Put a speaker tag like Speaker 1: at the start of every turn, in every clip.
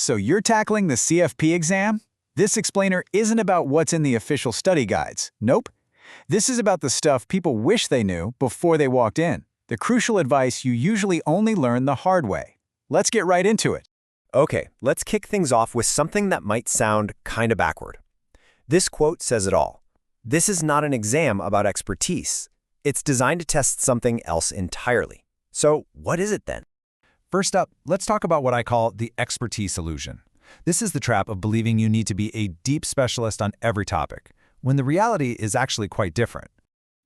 Speaker 1: So you're tackling the CFP exam? This explainer isn't about what's in the official study guides. Nope. This is about the stuff people wish they knew before they walked in. The crucial advice you usually only learn the hard way. Let's get right into it.
Speaker 2: Okay, let's kick things off with something that might sound kind of backward. This quote says it all. This is not an exam about expertise. It's designed to test something else entirely. So what is it then?
Speaker 3: First up, let's talk about what I call the expertise illusion. This is the trap of believing you need to be a deep specialist on every topic, when the reality is actually quite different.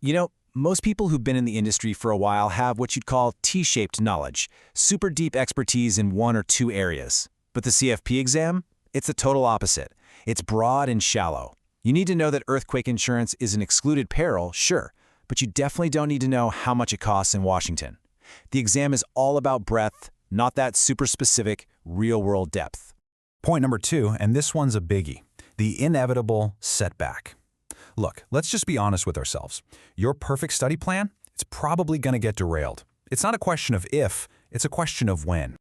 Speaker 1: You know, most people who've been in the industry for a while have what you'd call T-shaped knowledge, super deep expertise in one or two areas. But the CFP exam? It's the total opposite. It's broad and shallow. You need to know that earthquake insurance is an excluded peril, sure, but you definitely don't need to know how much it costs in Washington. The exam is all about breadth, not that super specific, real-world depth.
Speaker 3: Point number 2, and this one's a biggie, the inevitable setback. Look, let's just be honest with ourselves. Your perfect study plan, it's probably going to get derailed. It's not a question of if, it's a question of when.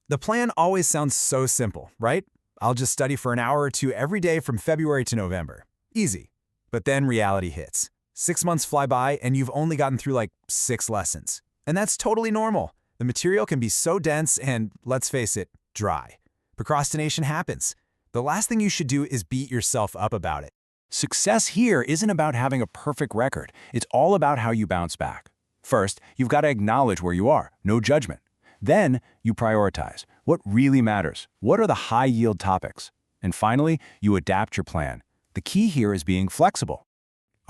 Speaker 1: The plan always sounds so simple, right? I'll just study for an hour or two every day from February to November. Easy. But then reality hits. 6 months fly by and you've only gotten through like 6 lessons. And that's totally normal. The material can be so dense and, let's face it, dry. Procrastination happens. The last thing you should do is beat yourself up about it. Success here isn't about having a perfect record. It's all about how you bounce back. First, you've got to acknowledge where you are, no judgment. Then, you prioritize. What really matters? What are the high-yield topics? And finally, you adapt your plan. The key here is being flexible.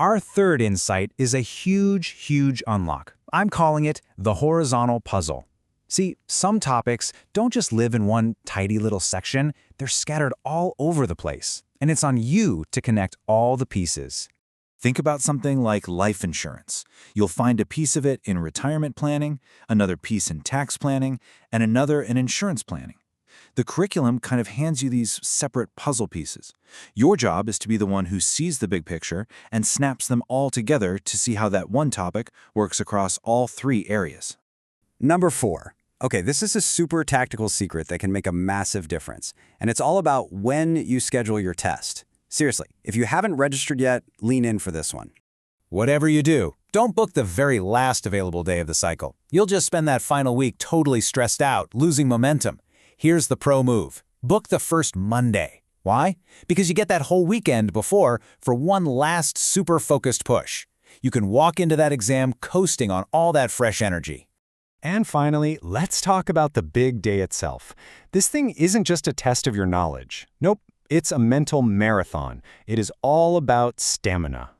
Speaker 1: Our third insight is a huge unlock. I'm calling it the horizontal puzzle. See, some topics don't just live in one tidy little section, they're scattered all over the place. And it's on you to connect all the pieces. Think about something like life insurance. You'll find a piece of it in retirement planning, another piece in tax planning, and another in insurance planning. The curriculum kind of hands you these separate puzzle pieces. Your job is to be the one who sees the big picture and snaps them all together to see how that one topic works across all 3 areas.
Speaker 4: Number 4. Okay, this is a super tactical secret that can make a massive difference, and it's all about when you schedule your test. Seriously, if you haven't registered yet, lean in for this one.
Speaker 1: Whatever you do, don't book the very last available day of the cycle. You'll just spend that final week totally stressed out, losing momentum. Here's the pro move. Book the first Monday. Why? Because you get that whole weekend before for one last super focused push. You can walk into that exam coasting on all that fresh energy.
Speaker 5: And finally, let's talk about the big day itself. This thing isn't just a test of your knowledge. Nope, it's a mental marathon. It is all about stamina.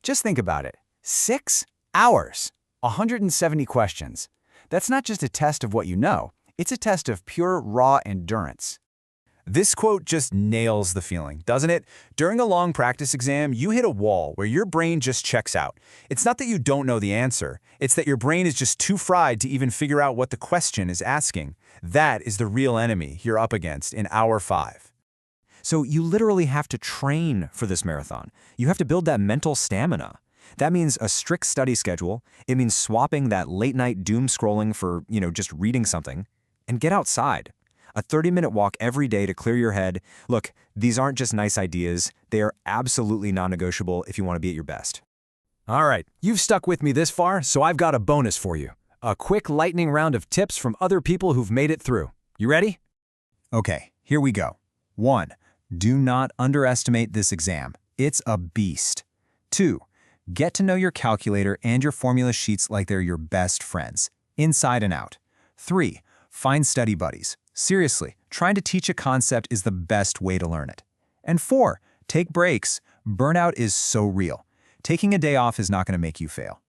Speaker 1: Just think about it. 6 hours, 170 questions. That's not just a test of what you know. It's a test of pure, raw endurance. This quote just nails the feeling, doesn't it? During a long practice exam, you hit a wall where your brain just checks out. It's not that you don't know the answer. It's that your brain is just too fried to even figure out what the question is asking. That is the real enemy you're up against in hour 5. So you literally have to train for this marathon. You have to build that mental stamina. That means a strict study schedule. It means swapping that late-night doom scrolling for, just reading something. And get outside. A 30-minute walk every day to clear your head. Look, these aren't just nice ideas. They are absolutely non-negotiable if you want to be at your best. All right, you've stuck with me this far, so I've got a bonus for you. A quick lightning round of tips from other people who've made it through. You ready? Okay, here we go. 1. Do not underestimate this exam. It's a beast. 2. Get to know your calculator and your formula sheets like they're your best friends, inside and out. 3. Find study buddies. Seriously, trying to teach a concept is the best way to learn it. And 4, take breaks. Burnout is so real. Taking a day off is not going to make you fail.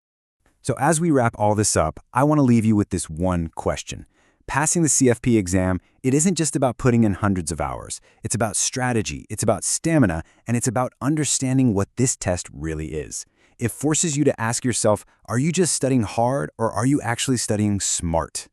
Speaker 1: So as we wrap all this up, I want to leave you with this one question. Passing the CFP exam, it isn't just about putting in hundreds of hours. It's about strategy, it's about stamina, and it's about understanding what this test really is. It forces you to ask yourself, are you just studying hard or are you actually studying smart?